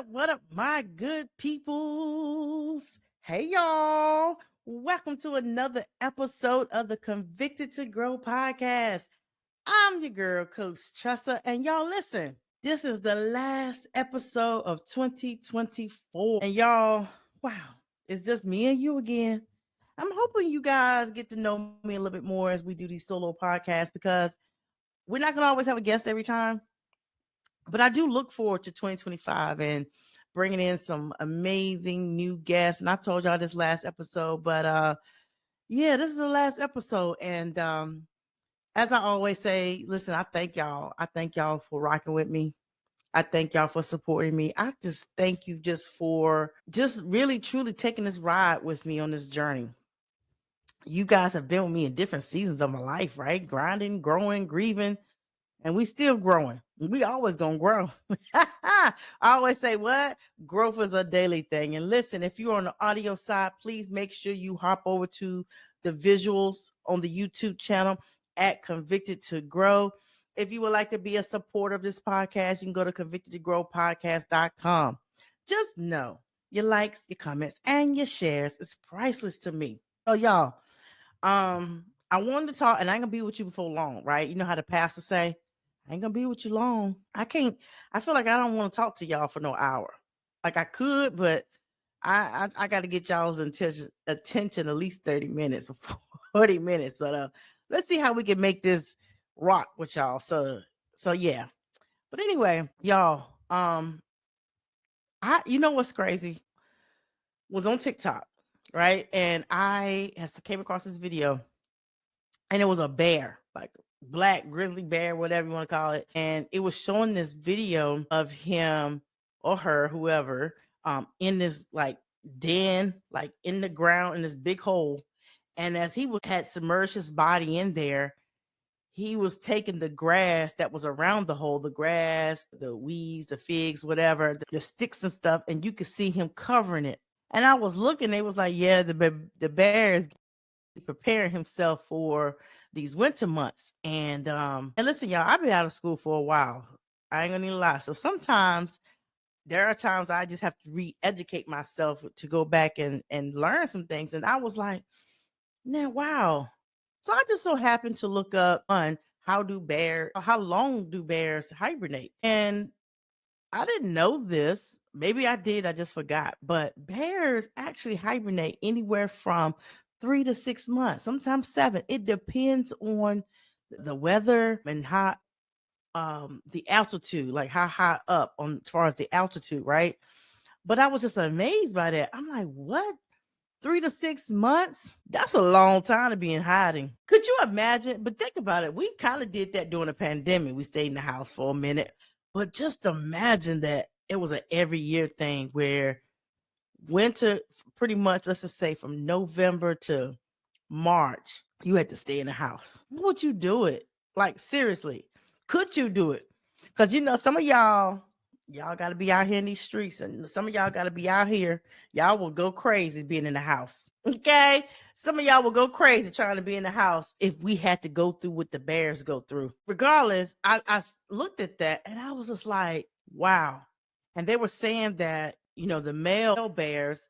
What up, my good peoples? Hey, y'all. Welcome to another episode of the Convicted to Grow podcast. I'm your girl, Coach Tressa, and y'all listen. This is the last episode of 2024. And y'all, wow, it's just me and you again. I'm hoping you guys get to know me a little bit more as we do these solo podcasts because we're not going to always have a guest every time. But I do look forward to 2025 and bringing in some amazing new guests. And I told y'all this last episode, but yeah, this is the last episode. And as I always say, listen, I thank y'all. I thank y'all for rocking with me. I thank y'all for supporting me. I just thank you just for just really truly taking this ride with me on this journey. You guys have been with me in different seasons of my life, right? Grinding, growing, grieving, and we still growing. We always gonna grow. I always say what? Growth is a daily thing. And listen, if you're on the audio side, please make sure you hop over to the visuals on the YouTube channel at Convicted to Grow. If you would like to be a supporter of this podcast, you can go to convictedtogrowpodcast.com. Just know your likes, your comments, and your shares is priceless to me. So y'all, I wanted to talk, and I ain't gonna be with you before long, right? You know how the pastor say, I ain't gonna be with you long. I feel like I don't want to talk to y'all for no hour. Like I could, but I got to get y'all's attention at least 30 minutes or 40 minutes. But let's see how we can make this rock with y'all. So yeah. But anyway, y'all, you know what's crazy? Was on TikTok, right? And I came across this video, and it was a bear, like black grizzly bear, whatever you want to call it. And it was showing this video of him or her, whoever, in this like den, like in the ground in this big hole. And as had submerged his body in there, he was taking the grass that was around the hole, the grass, the weeds, the figs, whatever, the sticks and stuff, and you could see him covering it. And I was looking, they was like, yeah, the bear is preparing himself for these winter months. And listen, y'all, I've been out of school for a while. I ain't gonna need a lie. So sometimes there are times I just have to re-educate myself to go back and learn some things. And I was like, man, wow. So I just so happened to look up on how long do bears hibernate? And I didn't know this. Maybe I did, I just forgot. But bears actually hibernate anywhere from 3 to 6 months, sometimes 7. It depends on the weather and how the altitude, like how high up on as far as the altitude, right? But I was just amazed by that. I'm like, what? 3 to 6 months? That's a long time to be in hiding. Could you imagine? But think about it. We kind of did that during the pandemic. We stayed in the house for a minute. But just imagine that it was an every year thing where winter, pretty much, let's just say from November to March, you had to stay in the house. Would you do it? Like, seriously, could you do it? Because, some of y'all got to be out here in these streets, and some of y'all got to be out here. Y'all will go crazy being in the house. Okay. Some of y'all will go crazy trying to be in the house if we had to go through what the bears go through. Regardless, I looked at that and I was just like, wow. And they were saying that, the male bears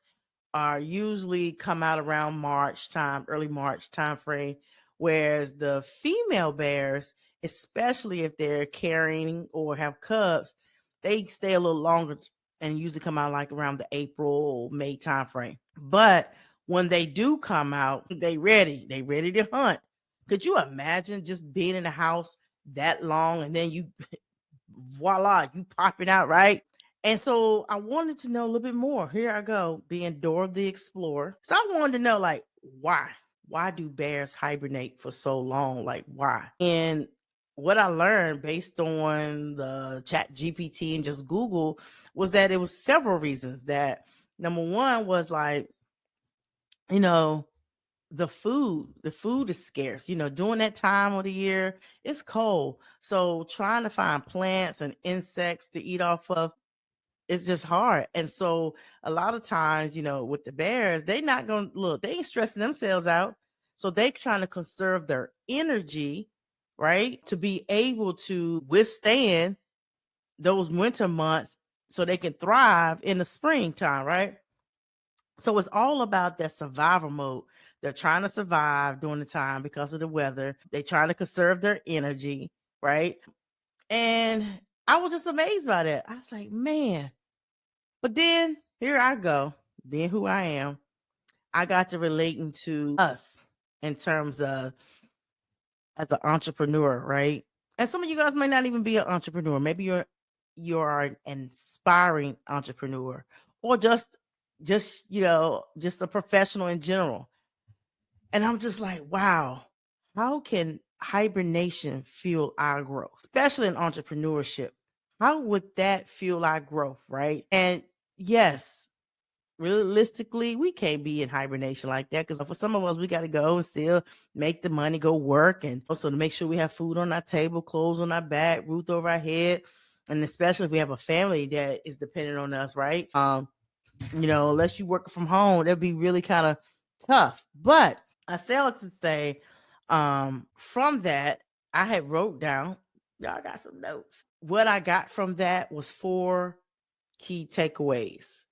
are usually come out around March time, early March time frame, whereas the female bears, especially if they're carrying or have cubs, they stay a little longer and usually come out like around the April or May time frame. But when they do come out, they ready to hunt. Could you imagine just being in the house that long and then you voila, you popping out, right? And so I wanted to know a little bit more. Here I go, being Dora the Explorer. So I wanted to know, like, why? Why do bears hibernate for so long? Like, why? And what I learned based on the chat GPT and just Google was that it was several reasons. That number one was like, the food is scarce. During that time of the year, it's cold. So trying to find plants and insects to eat off of, it's just hard. And so a lot of times, with the bears, they not gonna look, they ain't stressing themselves out. So they trying to conserve their energy, right? To be able to withstand those winter months so they can thrive in the springtime, right? So it's all about that survival mode. They're trying to survive during the time because of the weather. They try to conserve their energy, right? And I was just amazed by that. I was like, man. But then here I go, being who I am. I got to relating to us in terms of as an entrepreneur, right? And some of you guys may not even be an entrepreneur. Maybe you're an inspiring entrepreneur, or just a professional in general. And I'm just like, wow, how can hibernation fuel our growth, especially in entrepreneurship? How would that fuel our growth, right? And yes, realistically, we can't be in hibernation like that, because for some of us, we got to go and still make the money, go work, and also to make sure we have food on our table, clothes on our back, roof over our head. And especially if we have a family that is dependent on us, right? Unless you work from home, that'd be really kind of tough. But I say all to say, from that, I had wrote down, y'all got some notes. What I got from that was 4 key takeaways.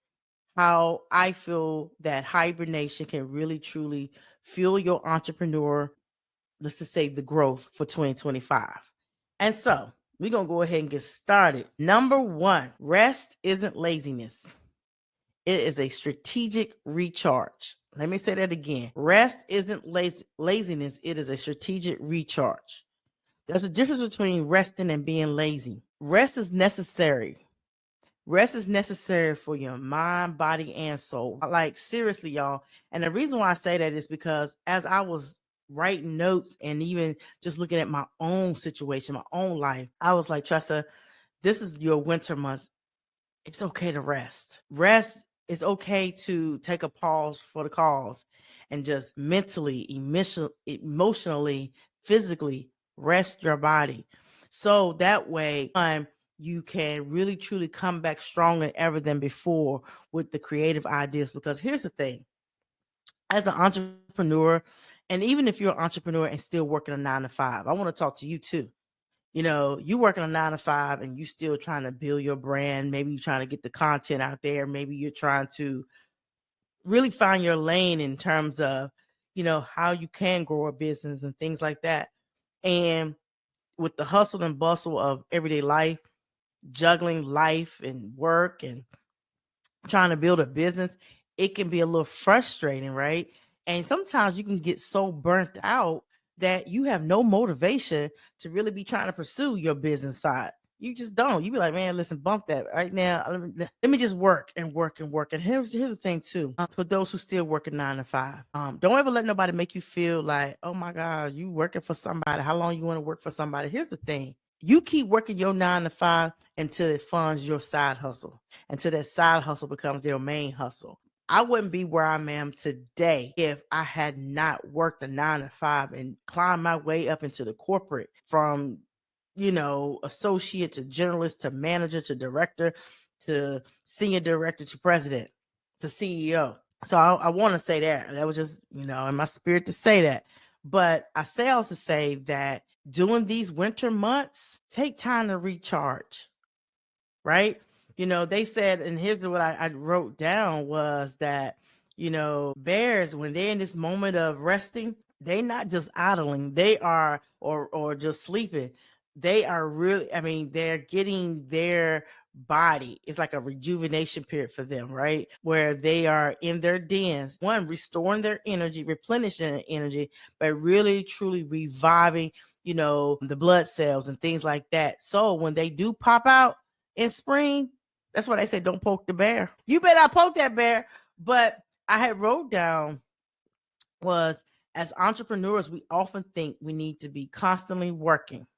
How I feel that hibernation can really truly fuel your entrepreneur, let's just say the growth for 2025. And so we're going to go ahead and get started. Number 1, rest isn't laziness. It is a strategic recharge. Let me say that again. Rest isn't laziness. It is a strategic recharge. There's a difference between resting and being lazy. Rest is necessary. Rest is necessary for your mind, body, and soul. Like, seriously, y'all. And the reason why I say that is because as I was writing notes and even just looking at my own situation, my own life, I was like, Tressa, this is your winter months. It's okay to rest. Rest is okay to take a pause for the cause and just mentally, emotionally, physically rest your body. So that way, you can really truly come back stronger ever than before with the creative ideas. Because here's the thing, as an entrepreneur, and even if you're an entrepreneur and still working a 9 to 5, I want to talk to you too. You working a 9 to 5 and you still trying to build your brand. Maybe you're trying to get the content out there. Maybe you're trying to really find your lane in terms of, how you can grow a business and things like that. And with the hustle and bustle of everyday life, juggling life and work and trying to build a business, it can be a little frustrating, right? And sometimes you can get so burnt out that you have no motivation to really be trying to pursue your business side. You just don't. You be like, man, listen, bump that right now. Let me just work and work and work. And here's the thing too. For those who still working 9 to 5, don't ever let nobody make you feel like, oh my God, you working for somebody. How long you want to work for somebody? Here's the thing. You keep working your 9 to 5 until it funds your side hustle, until that side hustle becomes your main hustle. I wouldn't be where I am today if I had not worked a 9 to 5 and climbed my way up into the corporate, from, associate to journalist to manager to director to senior director to president to CEO. So I want to say that was just, in my spirit to say that. But I say also say that during these winter months, take time to recharge, right? They said, and here's what I wrote down was that, bears, when they're in this moment of resting, they not just idling, they are, or just sleeping. They are really, I mean, they're getting their body. It's like a rejuvenation period for them, right? Where they are in their dens, one, restoring their energy, replenishing their energy, but really truly reviving, the blood cells and things like that. So when they do pop out in spring, that's why they say don't poke the bear. You better not poke that bear. But I had wrote down was, as entrepreneurs, we often think we need to be constantly working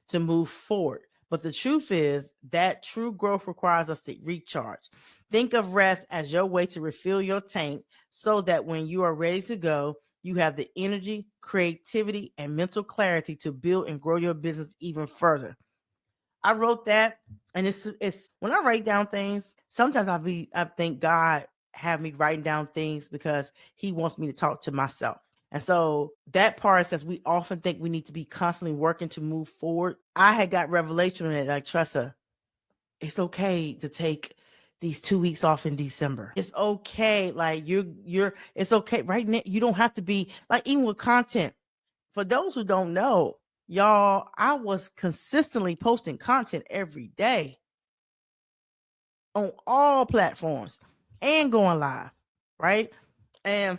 to move forward. But the truth is that true growth requires us to recharge. Think of rest as your way to refill your tank so that when you are ready to go, you have the energy, creativity, and mental clarity to build and grow your business even further. I wrote that, and it's when I write down things, sometimes I think God have me writing down things because he wants me to talk to myself. And so that part says we often think we need to be constantly working to move forward. I had got revelation in it, like, Tressa, it's okay to take these 2 weeks off in December. It's okay. Like it's okay right now. You don't have to be like, even with content. For those who don't know, y'all, I was consistently posting content every day on all platforms and going live, right? And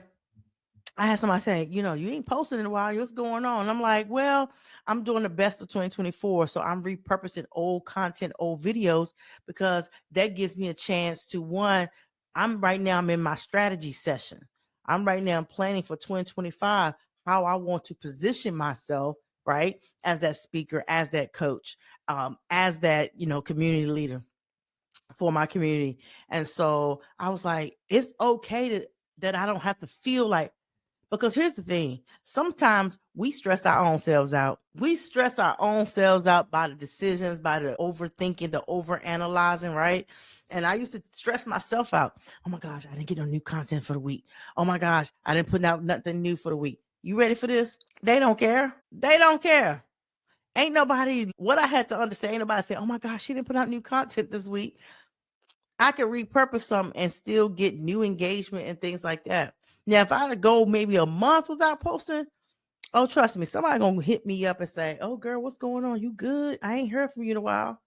I had somebody saying, you ain't posted in a while. What's going on? And I'm like, well, I'm doing the best of 2024. So I'm repurposing old content, old videos, because that gives me a chance to, one, I'm in my strategy session. I'm right now planning for 2025, how I want to position myself, right? As that speaker, as that coach, as that, community leader for my community. And so I was like, it's okay that I don't have to feel like, because here's the thing. Sometimes we stress our own selves out. We stress our own selves out by the decisions, by the overthinking, the overanalyzing, right? And I used to stress myself out. Oh my gosh, I didn't get no new content for the week. Oh my gosh, I didn't put out nothing new for the week. You ready for this? They don't care. They don't care. Ain't nobody, what I had to understand, ain't nobody say, oh my gosh, she didn't put out new content this week. I could repurpose some and still get new engagement and things like that. Now, if I go maybe a month without posting, oh, trust me, somebody gonna hit me up and say, "Oh, girl, what's going on? You good? I ain't heard from you in a while."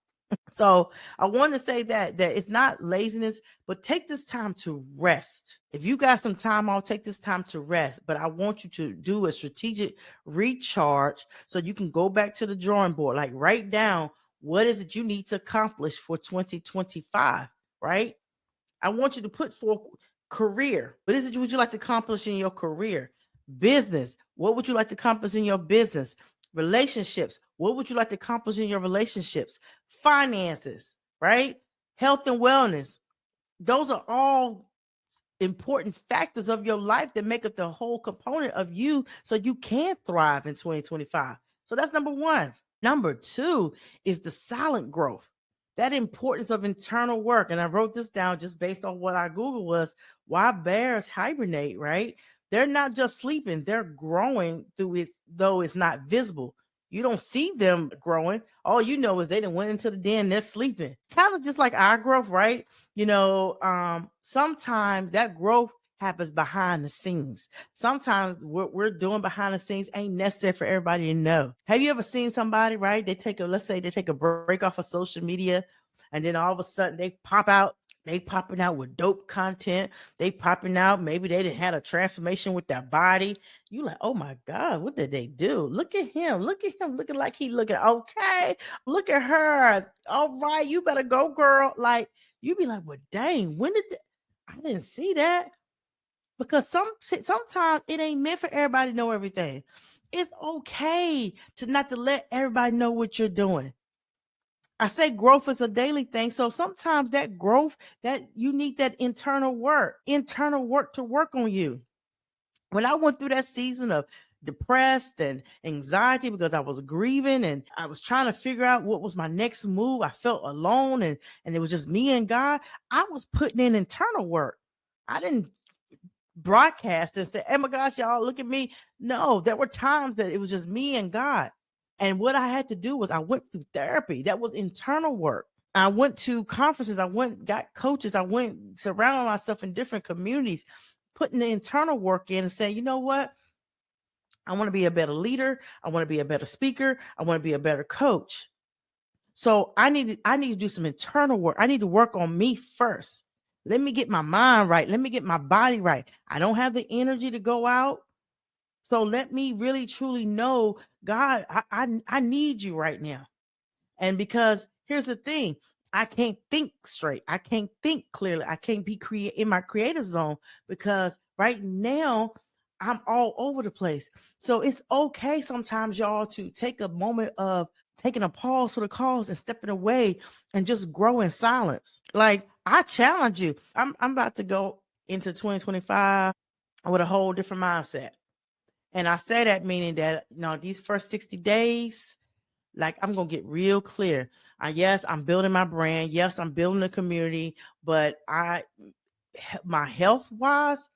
So I want to say that it's not laziness, but take this time to rest. If you got some time off, take this time to rest. But I want you to do a strategic recharge so you can go back to the drawing board. Like, write down what is it you need to accomplish for 2025, right? I want you to put forth career. What is it would you like to accomplish in your career? Business. What would you like to accomplish in your business? Relationships. What would you like to accomplish in your relationships? Finances, right? Health and wellness. Those are all important factors of your life that make up the whole component of you so you can thrive in 2025. So that's number one. Number two is the silent growth, that importance of internal work. And I wrote this down just based on what I Google was why bears hibernate, right? They're not just sleeping, they're growing through it, though it's not visible. You don't see them growing. All you know is they done went into the den, they're sleeping. Kind of just like our growth, right? Sometimes that growth happens behind the scenes. Sometimes what we're doing behind the scenes ain't necessary for everybody to know. Have you ever seen somebody, right? Let's say they take a break off of social media, and then all of a sudden they pop out. They popping out with dope content. They popping out. Maybe they didn't had a transformation with their body. You like, oh my God, what did they do? Look at him. Look at him looking like he looking okay. Look at her. All right, you better go, girl. Like, you be like, well, dang, I didn't see that. Because sometimes it ain't meant for everybody to know everything. It's okay to not to let everybody know what you're doing. I say growth is a daily thing. So sometimes that growth, that you need that internal work to work on you. When I went through that season of depressed and anxiety because I was grieving and I was trying to figure out what was my next move, I felt alone and it was just me and God. I was putting in internal work. I didn't broadcast and say, "Oh my gosh, y'all, look at me." No, there were times that it was just me and God. And what I had to do was I went through therapy. That was internal work. I went to conferences. I got coaches. I went surrounding myself in different communities, putting the internal work in and saying, you know what? I want to be a better leader. I want to be a better speaker. I want to be a better coach. So I need to do some internal work. I need to work on me first. Let me get my mind right. Let me get my body right. I don't have the energy to go out. So let me really truly know, God, I need you right now. And because here's the thing, I can't think straight. I can't think clearly. I can't be in my creative zone because right now I'm all over the place. So it's okay sometimes, y'all, to take a moment of taking a pause for the cause and stepping away and just grow in silence. Like, I challenge you. I'm about to go into 2025 with a whole different mindset. And I say that meaning that, these first 60 days, like, I'm going to get real clear. Yes, I'm building my brand. Yes, I'm building a community, but my health wise,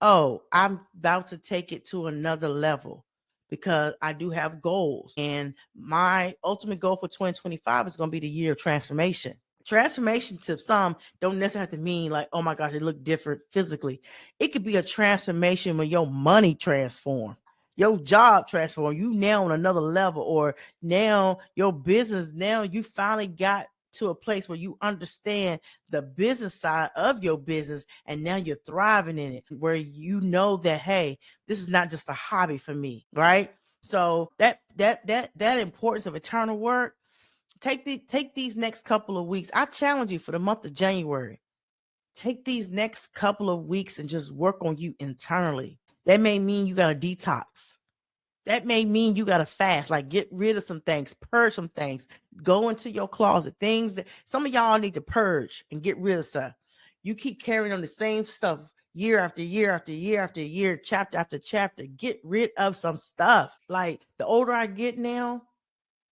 I'm about to take it to another level because I do have goals. And my ultimate goal for 2025 is going to be the year of transformation. Transformation to some don't necessarily have to mean like, oh my gosh, they look different physically. It could be a transformation when your money transform, your job transform, you now on another level, or now your business, now you finally got to a place where you understand the business side of your business, and now you're thriving in it, where you know that, hey, this is not just a hobby for me, right? So that importance of eternal work, take these next couple of weeks. I challenge you for the month of January. Take these next couple of weeks and just work on you internally. That may mean you got to detox. That may mean you got to fast, like get rid of some things, purge some things, go into your closet, things that some of y'all need to purge and get rid of stuff. You keep carrying on the same stuff year after year after year after year, chapter after chapter. Get rid of some stuff. Like the older I get now,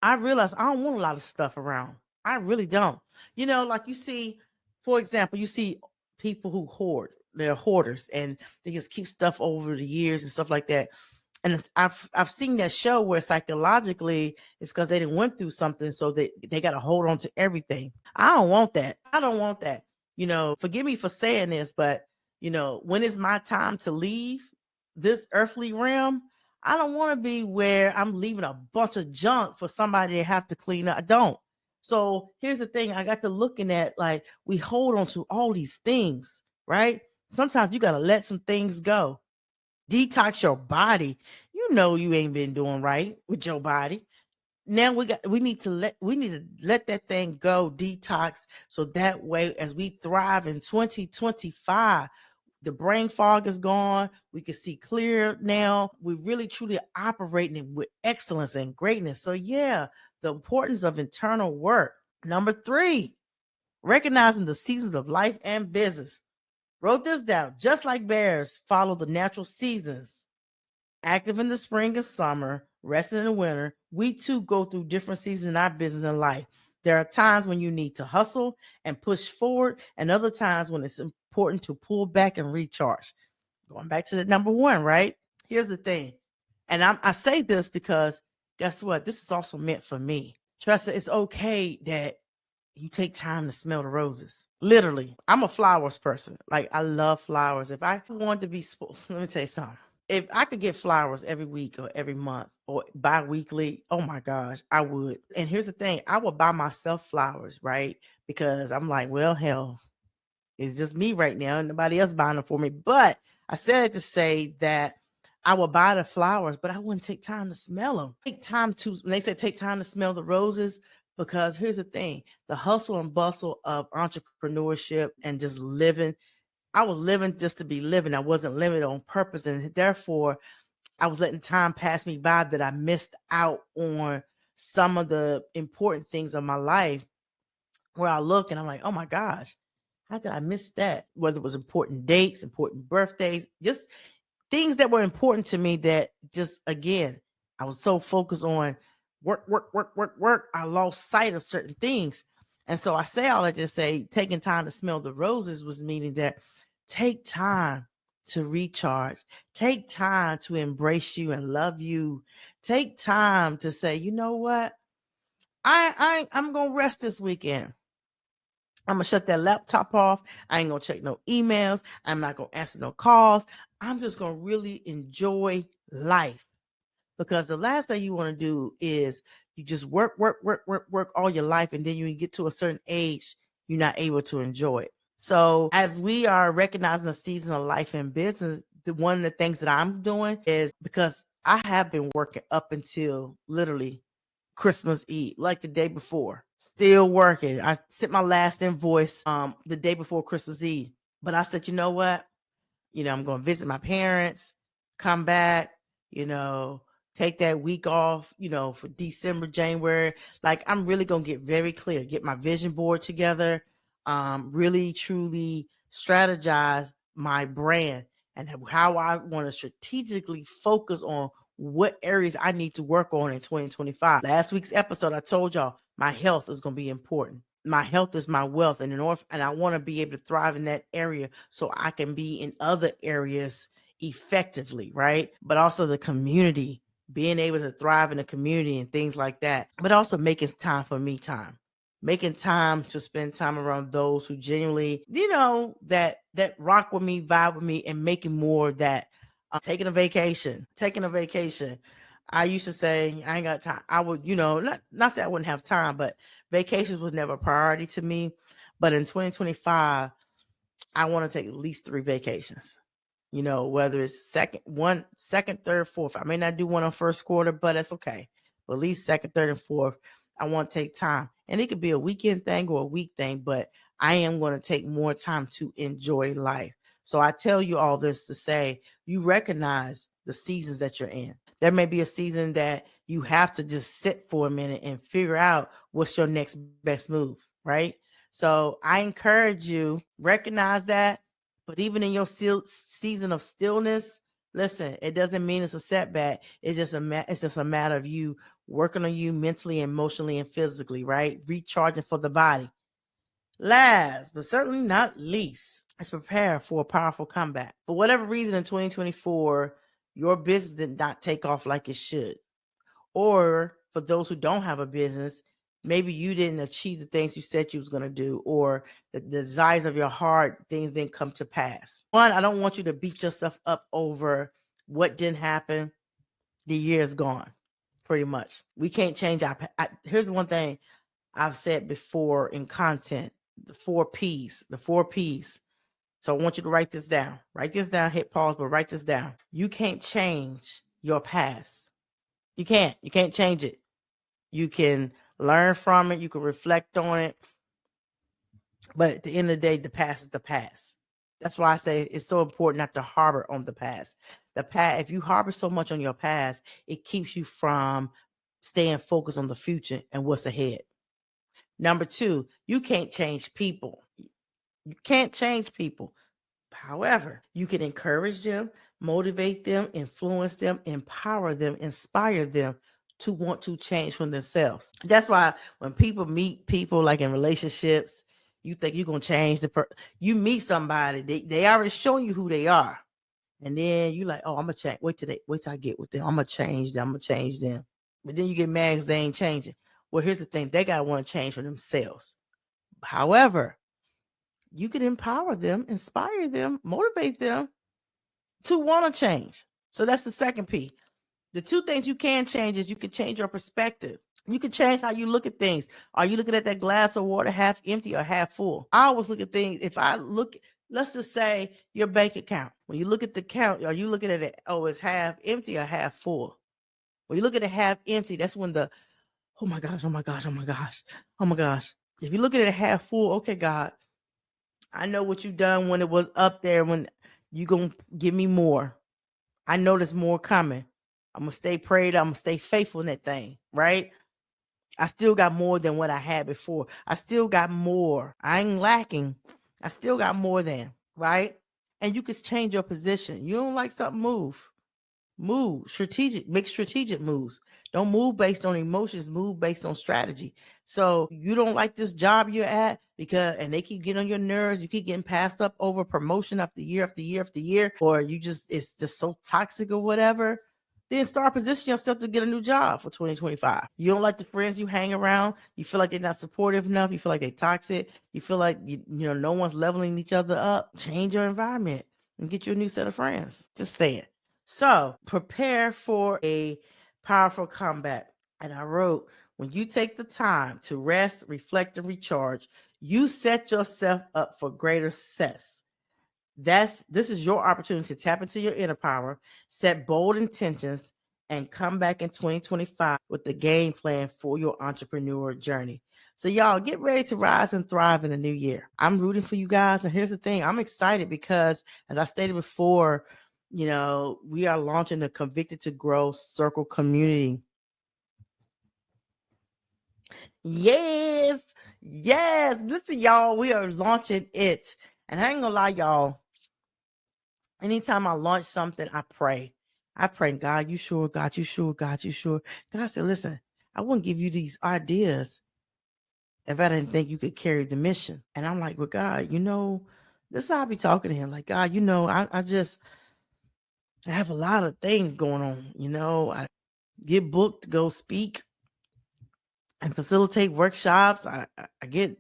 I realize I don't want a lot of stuff around. I really don't. Like you see, for example, you see people who hoard. They're hoarders and they just keep stuff over the years and stuff like that. And I've seen that show where psychologically it's because they didn't went through something, so they got to hold on to everything. I don't want that. I don't want that. Forgive me for saying this, but when it's my time to leave this earthly realm, I don't want to be where I'm leaving a bunch of junk for somebody to have to clean up. I don't. So here's the thing. I got to looking at, like, we hold on to all these things, right? Sometimes you got to let some things go. Detox your body. You ain't been doing right with your body. Now we need to let that thing go, detox, so that way as we thrive in 2025, the brain fog is gone. We can see clear now. We really truly operating with excellence and greatness. So yeah, the importance of internal work. Number 3, recognizing the seasons of life and business. Wrote this down. Just like bears follow the natural seasons, active in the spring and summer, resting in the winter, we too go through different seasons in our business and life. There are times when you need to hustle and push forward, and other times when it's important to pull back and recharge. Going back to the number 1, right? Here's the thing. And I say this because guess what? This is also meant for me. Tressa, it's okay that you take time to smell the roses. Literally, I'm a flowers person. Like, I love flowers. If I wanted to be, let me tell you something. If I could get flowers every week or every month or bi-weekly, oh my gosh, I would. And here's the thing, I would buy myself flowers, right? Because I'm like, well, hell, it's just me right now and nobody else buying them for me. But I said it to say that I would buy the flowers, but I wouldn't take time to smell them. When they say take time to smell the roses, because here's the thing, the hustle and bustle of entrepreneurship and just living, I was living just to be living. I wasn't living on purpose. And therefore, I was letting time pass me by that I missed out on some of the important things of my life, where I look and I'm like, oh my gosh, how did I miss that? Whether it was important dates, important birthdays, just things that were important to me that just, again, I was so focused on work, work, work, work, work. I lost sight of certain things. And so I say all that to say, taking time to smell the roses was meaning that take time to recharge, take time to embrace you and love you, take time to say, you know what? I'm going to rest this weekend. I'm gonna shut that laptop off. I ain't gonna check no emails. I'm not gonna answer no calls. I'm just gonna really enjoy life, because the last thing you want to do is you just work, work, work, work, work all your life, and then you get to a certain age, you're not able to enjoy it. So as we are recognizing the season of life and business, one of the things that I'm doing is, because I have been working up until literally Christmas Eve, like the day before. Still working. I sent my last invoice the day before Christmas Eve. But I said, you know what? I'm going to visit my parents, come back, take that week off, for December, January. Like, I'm really going to get very clear, get my vision board together, really, truly strategize my brand and how I want to strategically focus on what areas I need to work on in 2025. Last week's episode, I told y'all my health is going to be important. My health is my wealth, and I want to be able to thrive in that area so I can be in other areas effectively, right? But also the community, being able to thrive in the community and things like that. But also making time for me time. making time to spend time around those who genuinely, that rock with me, vibe with me, and making more that taking a vacation. I used to say I ain't got time. I would, not say I wouldn't have time, but vacations was never a priority to me. But in 2025, I want to take at least 3 vacations. Whether it's second, third, fourth. I may not do one on first quarter, but that's okay. But at least second, third, and fourth, I want to take time. And it could be a weekend thing or a week thing, but I am going to take more time to enjoy life. So I tell you all this to say, you recognize the seasons that you're in. There may be a season that you have to just sit for a minute and figure out what's your next best move, right? So I encourage you, recognize that. But even in your season of stillness, listen, it doesn't mean it's a setback. It's just a matter of you working on you mentally, emotionally, and physically, right? Recharging for the body. Last, but certainly not least, let's prepare for a powerful comeback. For whatever reason in 2024, your business did not take off like it should. Or for those who don't have a business, maybe you didn't achieve the things you said you was going to do, or the desires of your heart, things didn't come to pass. One, I don't want you to beat yourself up over what didn't happen. The year is gone, pretty much. We can't change here's one thing I've said before in content, the 4 P's. So I want you to write this down. Hit pause, but write this down. You can't change your past. You can't change it. You can learn from it. You can reflect on it. But at the end of the day, the past is the past. That's why I say it's so important not to harbor on the past. If you harbor so much on your past, it keeps you from staying focused on the future and what's ahead. Number 2, you can't change people. You can't change people. However, you can encourage them, motivate them, influence them, empower them, inspire them to want to change from themselves. That's why when people meet people like in relationships, you think you're going to change you meet somebody, they already showing you who they are. And then you like, oh, I'm going to change. Wait till I get with them. I'm going to change them. But then you get mad because they ain't changing. Well, here's the thing. They got to want to change for themselves. However, you can empower them, inspire them, motivate them to want to change. So that's the second P. The 2 things you can change is you can change your perspective. You can change how you look at things. Are you looking at that glass of water half empty or half full? I always look at things. Let's just say your bank account. When you look at the count, are you looking at it, oh, it's half empty or half full? When you look at it half empty, that's when oh my gosh. If you look at it half full, okay, God, I know what you done when it was up there, when you going to give me more. I know there's more coming. I'm going to stay prayed. I'm going to stay faithful in that thing, right? I still got more than what I had before. I still got more. I ain't lacking. I still got more than, right? And you can change your position. You don't like something, move. Make strategic moves. Don't move based on emotions, move based on strategy. So you don't like this job you're at and they keep getting on your nerves, you keep getting passed up over promotion after year, or it's just so toxic or whatever. Then start positioning yourself to get a new job for 2025. You don't like the friends you hang around. You feel like they're not supportive enough. You feel like they're toxic. You feel like no one's leveling each other up. Change your environment and get you a new set of friends. Just say it. So prepare for a powerful comeback. And I wrote, when you take the time to rest, reflect, and recharge, you set yourself up for greater success. This is your opportunity to tap into your inner power, set bold intentions, and come back in 2025 with the game plan for your entrepreneurial journey. So y'all get ready to rise and thrive in the new year. I'm rooting for you guys. And here's the thing. I'm excited because, as I stated before, we are launching the Convicted to Grow Circle community. Yes. Listen, y'all, we are launching it. And I ain't gonna lie, y'all. Anytime I launch something, I pray. God, you sure? God, you sure? God, you sure? God said, listen, I wouldn't give you these ideas if I didn't think you could carry the mission. And I'm like, well, God, this is how I be talking to him. Like, God, I have a lot of things going on. I get booked to go speak and facilitate workshops. I get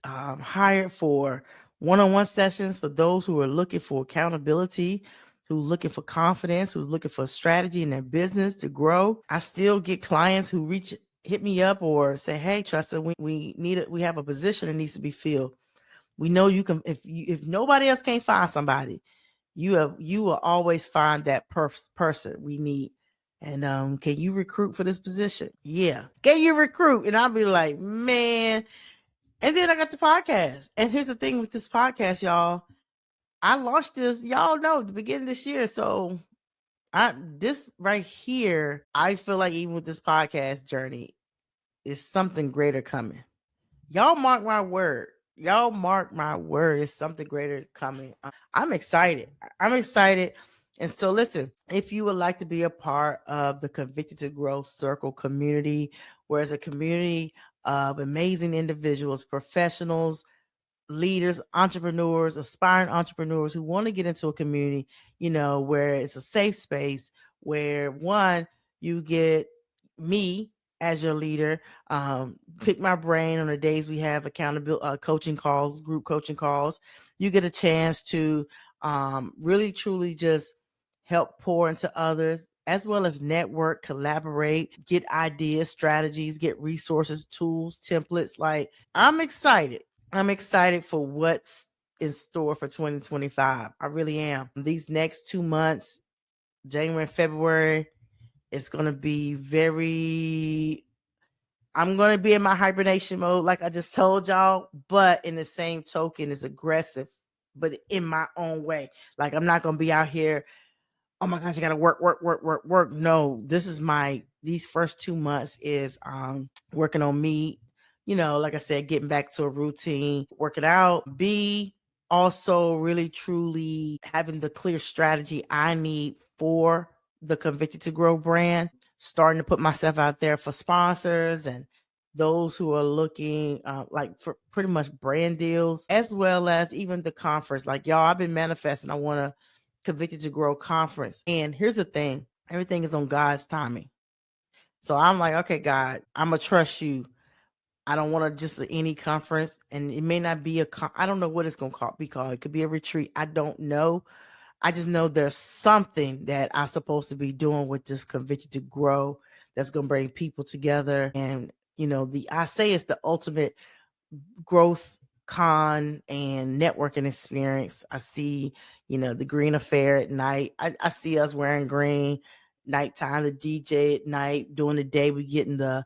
hired for one-on-one sessions for those who are looking for accountability, who's looking for confidence, who's looking for strategy in their business to grow. I still get clients who hit me up or say, "Hey, Tressa, we have a position that needs to be filled. We know you can. If nobody else can't find somebody, you will always find that person we need. And can you recruit for this position? Yeah. Can you recruit?" And I'll be like, man. And then I got the podcast. And here's the thing with this podcast, y'all. I launched this, y'all know, the beginning of this year. So this right here, I feel like even with this podcast journey, is something greater coming. Y'all mark my word. Y'all mark my word. It's something greater coming. I'm excited. I'm excited. And so, listen, if you would like to be a part of the Convicted to Grow Circle community, where it's a community of amazing individuals, professionals, leaders, entrepreneurs, aspiring entrepreneurs who want to get into a community, where it's a safe space, where one, you get me as your leader, pick my brain on the days we have accountability coaching calls, group coaching calls. You get a chance to really truly just help pour into others, as well as network, collaborate, get ideas, strategies, get resources, tools, templates. Like, I'm excited. I'm excited for what's in store for 2025. I really am. These next 2 months, January and February, it's going to be I'm going to be in my hibernation mode, like I just told y'all, but in the same token, it's aggressive, but in my own way. Like, I'm not going to be out here, oh my gosh, I got to work, work, work, work, work. No, these first 2 months is working on me, like I said, getting back to a routine, working out, be also really truly having the clear strategy I need for the Convicted to Grow brand, starting to put myself out there for sponsors and those who are looking like for pretty much brand deals, as well as even the conference. Like, y'all, I've been manifesting. I want to Convicted to Grow conference. And here's the thing, everything is on God's timing. So I'm like, okay, God, I'm going to trust you. I don't want to just any conference, and it may not be I don't know what it's going to be called. It could be a retreat. I don't know. I just know there's something that I'm supposed to be doing with this Convicted to Grow that's going to bring people together. And, I say it's the ultimate growth con and networking experience. I see, the green affair at night. I see us wearing green, nighttime, the DJ at night. During the day, we getting the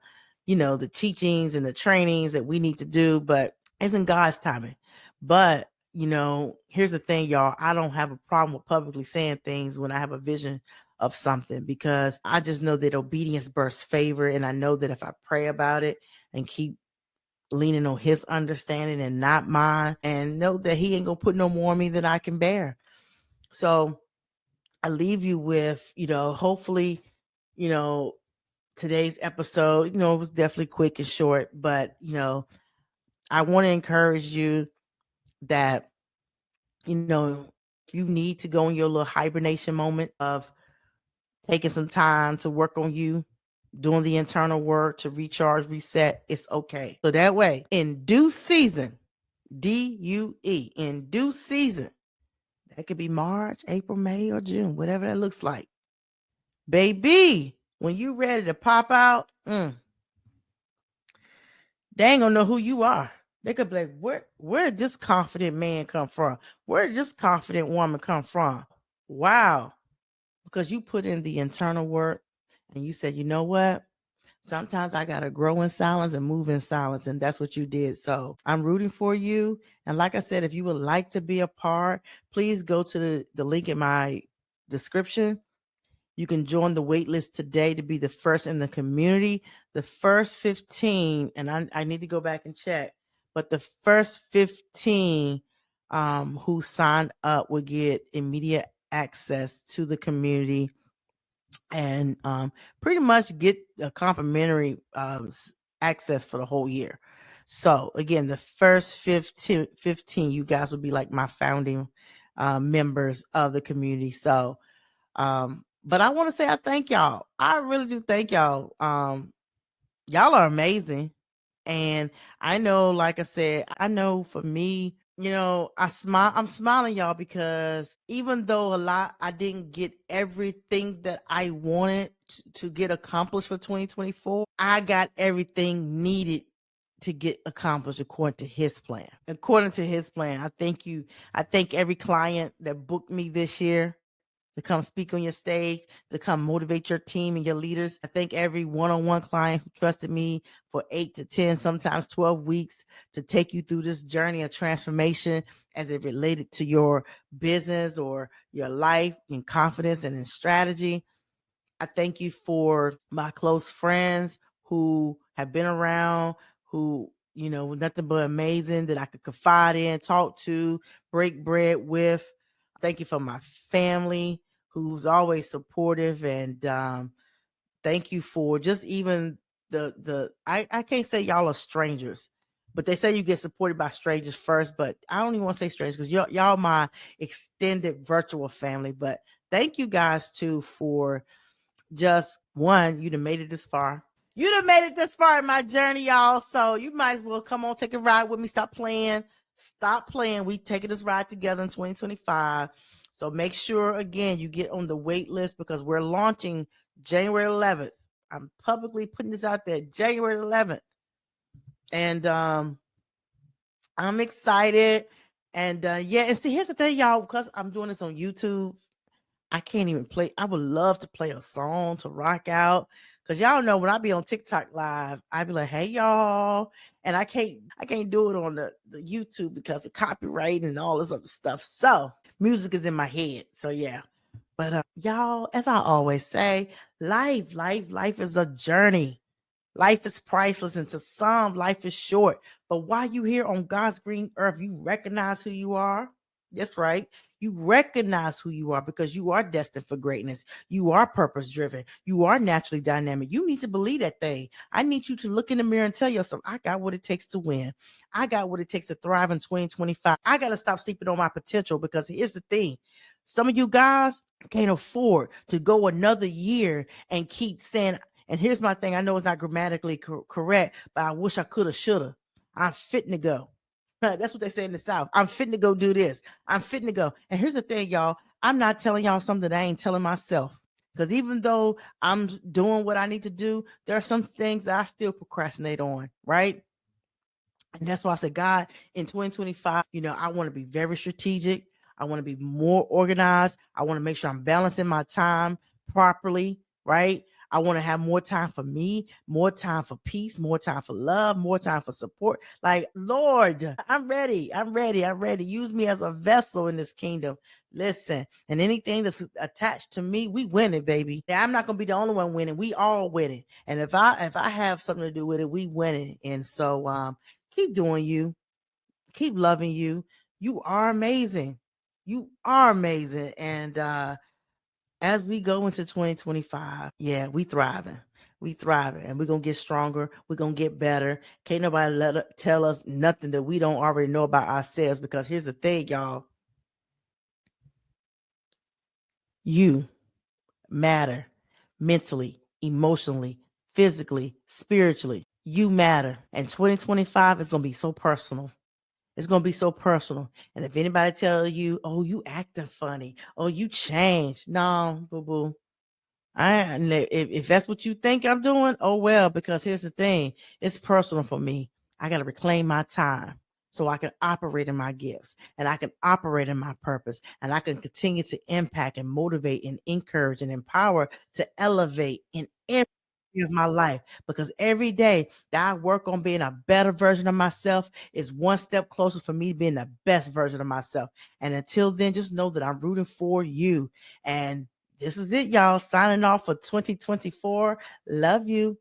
teachings and the trainings that we need to do, but it's in God's timing. But, here's the thing, y'all. I don't have a problem with publicly saying things when I have a vision of something, because I just know that obedience bursts favor. And I know that if I pray about it and keep leaning on his understanding and not mine, and know that he ain't gonna put no more on me than I can bear. So I leave you with, hopefully, today's episode, it was definitely quick and short, but, I want to encourage you that, if you need to go in your little hibernation moment of taking some time to work on you, doing the internal work to recharge, reset, it's okay. So that way, in due season, DUE, in due season, that could be March, April, May, or June, whatever that looks like. Baby, when you ready to pop out, they ain't gonna know who you are. They could be like, where did this confident man come from? Where did this confident woman come from? Wow. Because you put in the internal work and you said, you know what? Sometimes I got to grow in silence and move in silence. And that's what you did. So I'm rooting for you. And like I said, if you would like to be a part, please go to the link in my description. You can join the wait list today to be the first in the community. The first 15, and I need to go back and check, but the first 15 who signed up will get immediate access to the community and pretty much get a complimentary access for the whole year. So again, the first 15 you guys will be like my founding members of the community. So but I want to say I thank y'all. I really do thank y'all Y'all are amazing. And I know, like I said, I know for me, I'm smiling, y'all, because even though a lot, I didn't get everything that I wanted to get accomplished for 2024, I got everything needed to get accomplished according to his plan. According to his plan, I thank you. I thank every client that booked me this year to come speak on your stage, to come motivate your team and your leaders. I thank every one-on-one client who trusted me for 8 to 10, sometimes 12 weeks to take you through this journey of transformation as it related to your business or your life in confidence and in strategy. I thank you for my close friends who have been around, who, nothing but amazing that I could confide in, talk to, break bread with. Thank you for my family who's always supportive. And thank you for just even I can't say y'all are strangers, but they say you get supported by strangers first, but I don't even want to say strangers because y'all my extended virtual family. But thank you guys too for just one, you done made it this far. You done made it this far in my journey, y'all. So you might as well come on, take a ride with me. Stop playing. Stop playing. We taking this ride together in 2025. So make sure again you get on the wait list because we're launching January 11th. I'm publicly putting this out there, January 11th. And I'm excited. And yeah, and see, here's the thing, y'all, because I'm doing this on YouTube, I can't even play. I would love to play a song to rock out. Cause y'all know when I be on TikTok live, I be like, hey y'all. And I can't do it on the YouTube because of copyright and all this other stuff. So music is in my head. So yeah. But y'all, as I always say, life is a journey. Life is priceless, and to some, life is short. But while you here on God's green earth, you recognize who you are. That's right. You recognize who you are because you are destined for greatness. You are purpose driven. You are naturally dynamic. You need to believe that thing. I need you to look in the mirror and tell yourself, I got what it takes to win. I got what it takes to thrive in 2025. I got to stop sleeping on my potential because here's the thing. Some of you guys can't afford to go another year and keep saying, and here's my thing. I know it's not grammatically correct, but I wish I could have, should have. I'm fitting to go. That's what they say in the South. I'm fitting to go do this. I'm fitting to go. And here's the thing, y'all. I'm not telling y'all something that I ain't telling myself. Because even though I'm doing what I need to do, there are some things that I still procrastinate on, right? And that's why I said, God, in 2025, I want to be very strategic. I want to be more organized. I want to make sure I'm balancing my time properly, right? I want to have more time for me, more time for peace, more time for love, more time for support. Like, Lord, I'm ready. I'm ready. I'm ready. Use me as a vessel in this kingdom. Listen, and anything that's attached to me, we winning, baby. I'm not gonna be the only one winning. We all winning. And if I have something to do with it, we winning. And so keep doing you, keep loving you. You are amazing. You are amazing. And as we go into 2025, yeah, we thriving. We thriving and we're gonna get stronger. We're gonna get better. Can't nobody tell us nothing that we don't already know about ourselves. Because here's the thing, y'all. You matter mentally, emotionally, physically, spiritually. You matter. And 2025 is gonna be so personal. It's gonna be so personal. And if anybody tell you, "Oh, you acting funny," "Oh, you changed," no, boo boo. If that's what you think I'm doing, oh well. Because here's the thing: it's personal for me. I got to reclaim my time so I can operate in my gifts and I can operate in my purpose and I can continue to impact and motivate and encourage and empower to elevate in every area of my life. Because every day that I work on being a better version of myself is one step closer for me being the best version of myself. And until then, just know that I'm rooting for you. And this is it, y'all. Signing off for 2024. Love you.